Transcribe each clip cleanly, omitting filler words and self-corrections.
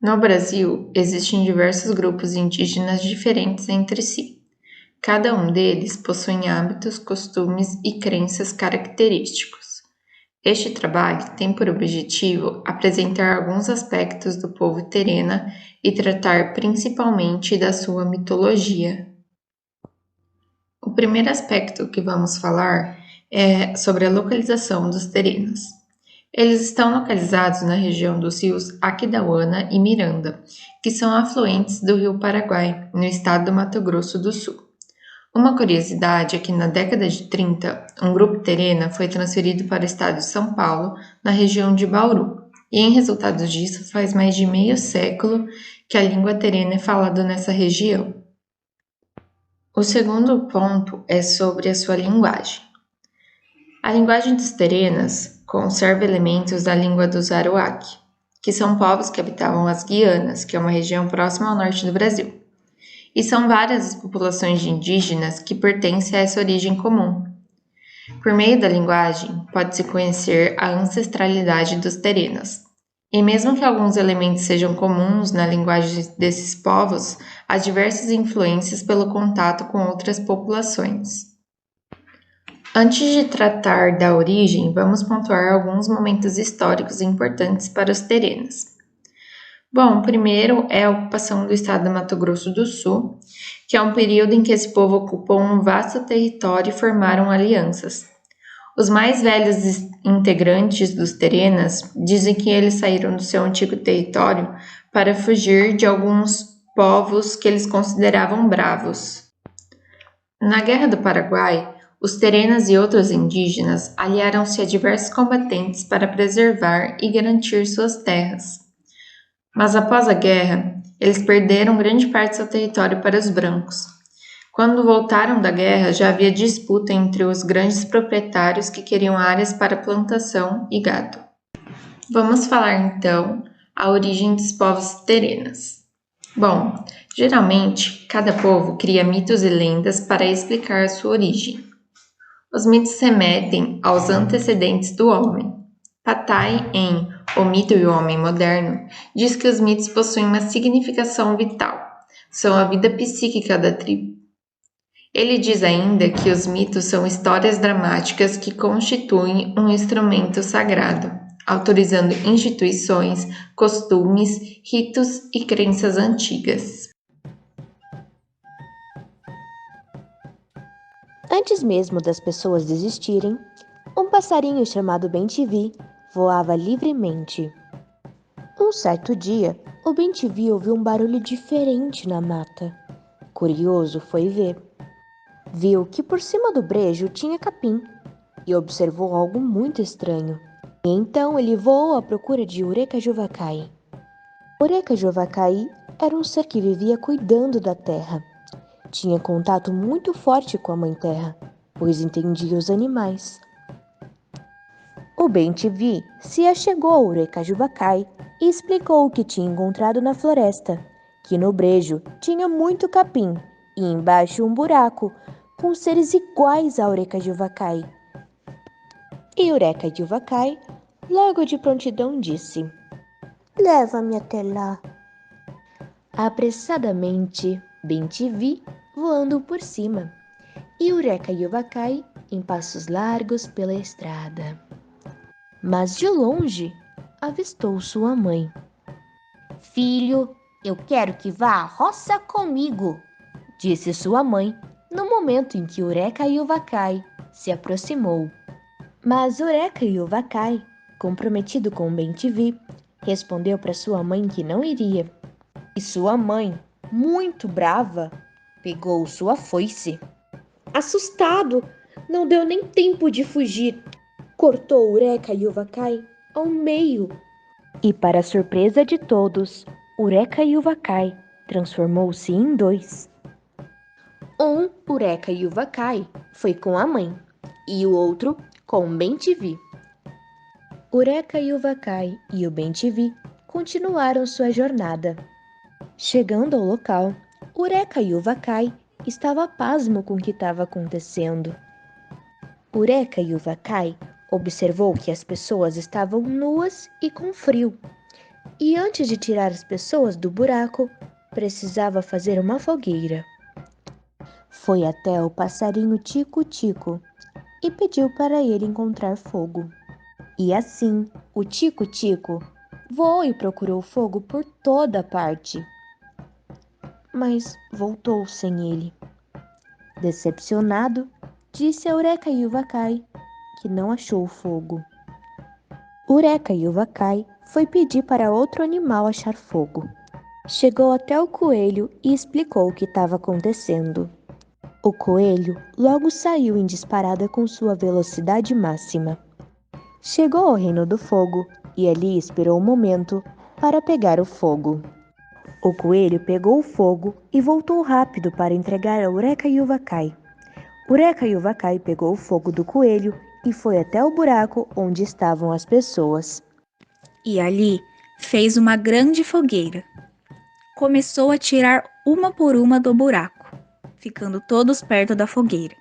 No Brasil, existem diversos grupos indígenas diferentes entre si. Cada um deles possui hábitos, costumes e crenças característicos. Este trabalho tem por objetivo apresentar alguns aspectos do povo terena e tratar principalmente da sua mitologia. O primeiro aspecto que vamos falar é sobre a localização dos terenos. Eles estão localizados na região dos rios Aquidauana e Miranda, que são afluentes do rio Paraguai, no estado do Mato Grosso do Sul. Uma curiosidade é que na década de 30, um grupo terena foi transferido para o estado de São Paulo, na região de Bauru, e em resultado disso faz mais de meio século que a língua terena é falada nessa região. O segundo ponto é sobre a sua linguagem. A linguagem dos terenas conserva elementos da língua dos Aruac, que são povos que habitavam as Guianas, que é uma região próxima ao norte do Brasil. E são várias as populações de indígenas que pertencem a essa origem comum. Por meio da linguagem, pode-se conhecer a ancestralidade dos terenos. E mesmo que alguns elementos sejam comuns na linguagem desses povos, há diversas influências pelo contato com outras populações. Antes de tratar da origem, vamos pontuar alguns momentos históricos importantes para os terenos. Bom, primeiro é a ocupação do estado do Mato Grosso do Sul, que é um período em que esse povo ocupou um vasto território e formaram alianças. Os mais velhos integrantes dos terenas dizem que eles saíram do seu antigo território para fugir de alguns povos que eles consideravam bravos. Na Guerra do Paraguai, os terenas e outros indígenas aliaram-se a diversos combatentes para preservar e garantir suas terras. Mas após a guerra, eles perderam grande parte de seu território para os brancos. Quando voltaram da guerra, já havia disputa entre os grandes proprietários que queriam áreas para plantação e gado. Vamos falar então a origem dos povos terenas. Bom, geralmente cada povo cria mitos e lendas para explicar a sua origem. Os mitos remetem aos antecedentes do homem. Patai, em O Mito e o Homem Moderno, diz que os mitos possuem uma significação vital, são a vida psíquica da tribo. Ele diz ainda que os mitos são histórias dramáticas que constituem um instrumento sagrado, autorizando instituições, costumes, ritos e crenças antigas. Antes mesmo das pessoas desistirem, um passarinho chamado Bem-te-vi voava livremente. Um certo dia, o Bem-te-vi ouviu um barulho diferente na mata. Curioso, foi ver. Viu que por cima do brejo tinha capim e observou algo muito estranho. E então ele voou à procura de Eureka Juvacai. Eureka Juvacai era um ser que vivia cuidando da terra. Tinha contato muito forte com a Mãe Terra, pois entendia os animais. O Bem-te-vi se achegou a Eureka Juvacai e explicou o que tinha encontrado na floresta, que no brejo tinha muito capim e embaixo um buraco com seres iguais a Eureka Juvacai. E Eureka Juvacai logo de prontidão disse: "Leva-me até lá." Apressadamente, Bem-te-vi voando por cima, e Eureka Juvacai em passos largos pela estrada. Mas de longe avistou sua mãe. "Filho, eu quero que vá à roça comigo", disse sua mãe no momento em que Eureka Juvacai se aproximou. Mas Eureka Juvacai, comprometido com Bem-te-vi, respondeu para sua mãe que não iria. E sua mãe, muito brava, pegou sua foice. Assustado, não deu nem tempo de fugir. Cortou Eureka Juvacai ao meio. E para surpresa de todos, Eureka Juvacai transformou-se em dois. Um Eureka Juvacai foi com a mãe e o outro com o Bem-te-vi. Eureka Juvacai e o Bem-te-vi continuaram sua jornada. Chegando ao local, Eureka Juvacai estava pasmo com o que estava acontecendo. Eureka Juvacai observou que as pessoas estavam nuas e com frio, E antes de tirar as pessoas do buraco, precisava fazer uma fogueira. Foi até o passarinho Tico-Tico e pediu para ele encontrar fogo. E assim, o Tico-Tico voou e procurou fogo por toda parte, mas voltou sem ele. Decepcionado, disse a Eureka e Uvacai que não achou o fogo. Eureka e Uvacai foi pedir para outro animal achar fogo. Chegou até o coelho e explicou o que estava acontecendo. O coelho logo saiu em disparada com sua velocidade máxima. Chegou ao reino do fogo e ali esperou um momento para pegar o fogo. O coelho pegou o fogo e voltou rápido para entregar a Eureka e Uvacai. Eureka e Uvacai pegou o fogo do coelho e foi até o buraco onde estavam as pessoas. E ali fez uma grande fogueira. Começou a tirar uma por uma do buraco, ficando todos perto da fogueira.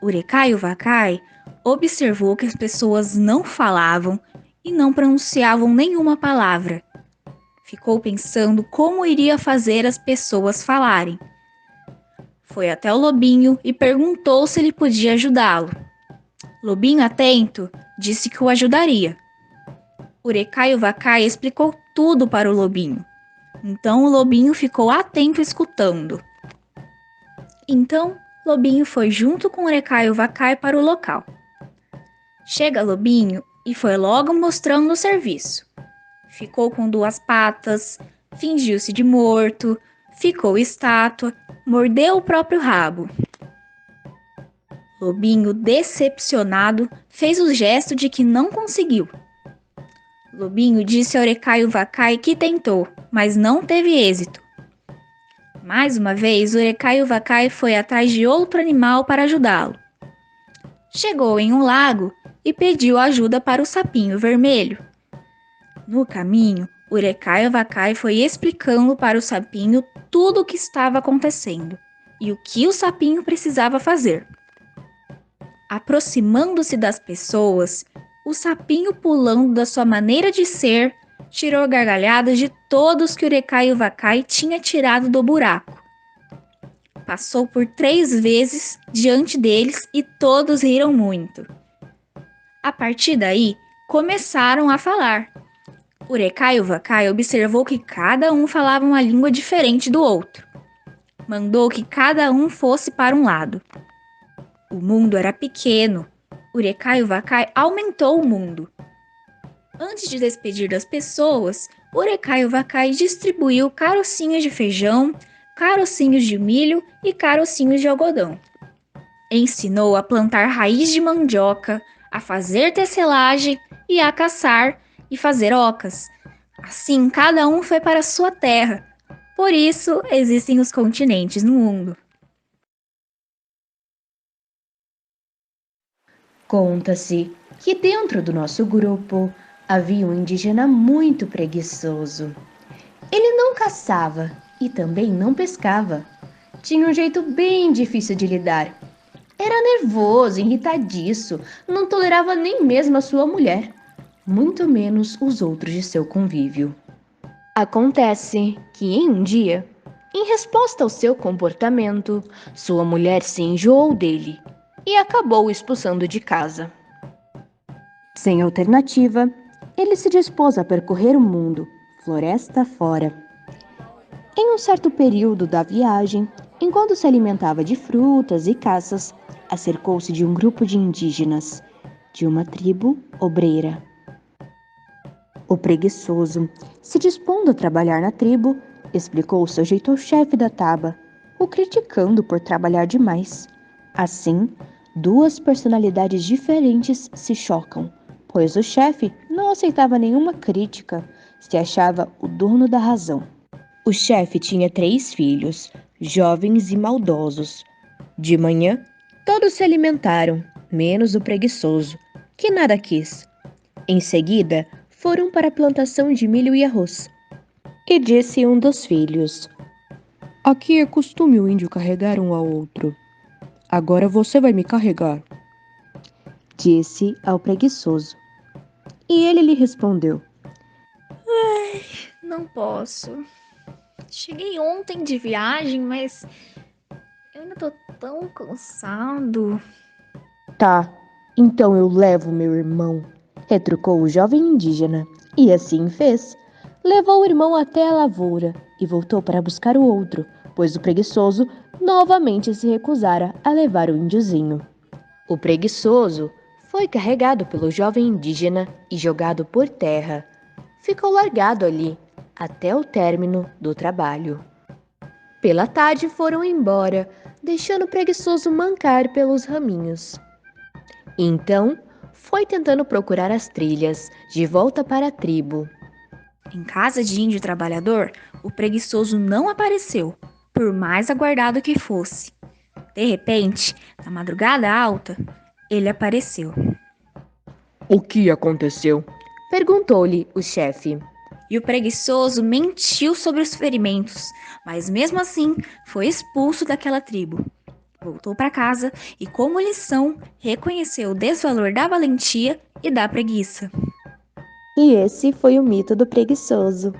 Eureka e Uvacai observou que as pessoas não falavam e não pronunciavam nenhuma palavra. Ficou pensando como iria fazer as pessoas falarem. Foi até o lobinho e perguntou se ele podia ajudá-lo. Lobinho, atento, disse que o ajudaria. Eureka e Uvacai explicou tudo para o lobinho. Então o lobinho ficou atento escutando. Então, Lobinho foi junto com Eureka e Uvacai para o local. Chega Lobinho e foi logo mostrando o serviço. Ficou com duas patas, fingiu-se de morto, ficou estátua, mordeu o próprio rabo. Lobinho, decepcionado, fez o gesto de que não conseguiu. Lobinho disse a Eureka e Uvacai que tentou, mas não teve êxito. Mais uma vez, Eureka e Uvacai foi atrás de outro animal para ajudá-lo. Chegou em um lago e pediu ajuda para o sapinho vermelho. No caminho, Eureka e Uvacai foi explicando para o sapinho tudo o que estava acontecendo e o que o sapinho precisava fazer. Aproximando-se das pessoas, o sapinho, pulando da sua maneira de ser, tirou gargalhadas de todos que Eureka e Uvacai tinha tirado do buraco. Passou por 3 vezes diante deles e todos riram muito. A partir daí, começaram a falar. Eureka e Uvacai observou que cada um falava uma língua diferente do outro. Mandou que cada um fosse para um lado. O mundo era pequeno. Eureka e Uvacai aumentou o mundo. Antes de despedir das pessoas, Eureka e Uvacai distribuiu carocinhos de feijão, carocinhos de milho e carocinhos de algodão. Ensinou a plantar raiz de mandioca, a fazer tecelagem e a caçar e fazer ocas. Assim, cada um foi para sua terra. Por isso, existem os continentes no mundo. Conta-se que dentro do nosso grupo havia um indígena muito preguiçoso. Ele não caçava e também não pescava. Tinha um jeito bem difícil de lidar. Era nervoso, irritadiço, não tolerava nem mesmo a sua mulher, muito menos os outros de seu convívio. Acontece que em um dia, em resposta ao seu comportamento, sua mulher se enjoou dele e acabou o expulsando de casa. Sem alternativa, ele se dispôs a percorrer o mundo, floresta fora. Em um certo período da viagem, enquanto se alimentava de frutas e caças, acercou-se de um grupo de indígenas, de uma tribo obreira. O preguiçoso, se dispondo a trabalhar na tribo, explicou seu jeito ao chefe da taba, o criticando por trabalhar demais. Assim, 2 personalidades diferentes se chocam, pois o chefe não aceitava nenhuma crítica, se achava o dono da razão. O chefe tinha 3 filhos, jovens e maldosos. De manhã, todos se alimentaram, menos o preguiçoso, que nada quis. Em seguida, foram para a plantação de milho e arroz. E disse um dos filhos: "Aqui é costume o índio carregar um ao outro. Agora você vai me carregar", disse ao preguiçoso. E ele lhe respondeu: Não posso. Cheguei ontem de viagem, mas eu ainda tô tão cansado. Tá, então eu levo meu irmão, retrucou o jovem indígena, e assim fez. Levou o irmão até a lavoura e voltou para buscar o outro, pois o preguiçoso novamente se recusara a levar o índiozinho. O preguiçoso foi carregado pelo jovem indígena e jogado por terra. Ficou largado ali até o término do trabalho. Pela tarde foram embora, deixando o preguiçoso mancar pelos raminhos. Então, foi tentando procurar as trilhas de volta para a tribo. Em casa de índio trabalhador, o preguiçoso não apareceu, por mais aguardado que fosse. De repente, na madrugada alta, ele apareceu. O que aconteceu? Perguntou-lhe o chefe. E o preguiçoso mentiu sobre os ferimentos, mas mesmo assim foi expulso daquela tribo. Voltou para casa e, como lição, reconheceu o desvalor da valentia e da preguiça. E esse foi o mito do preguiçoso.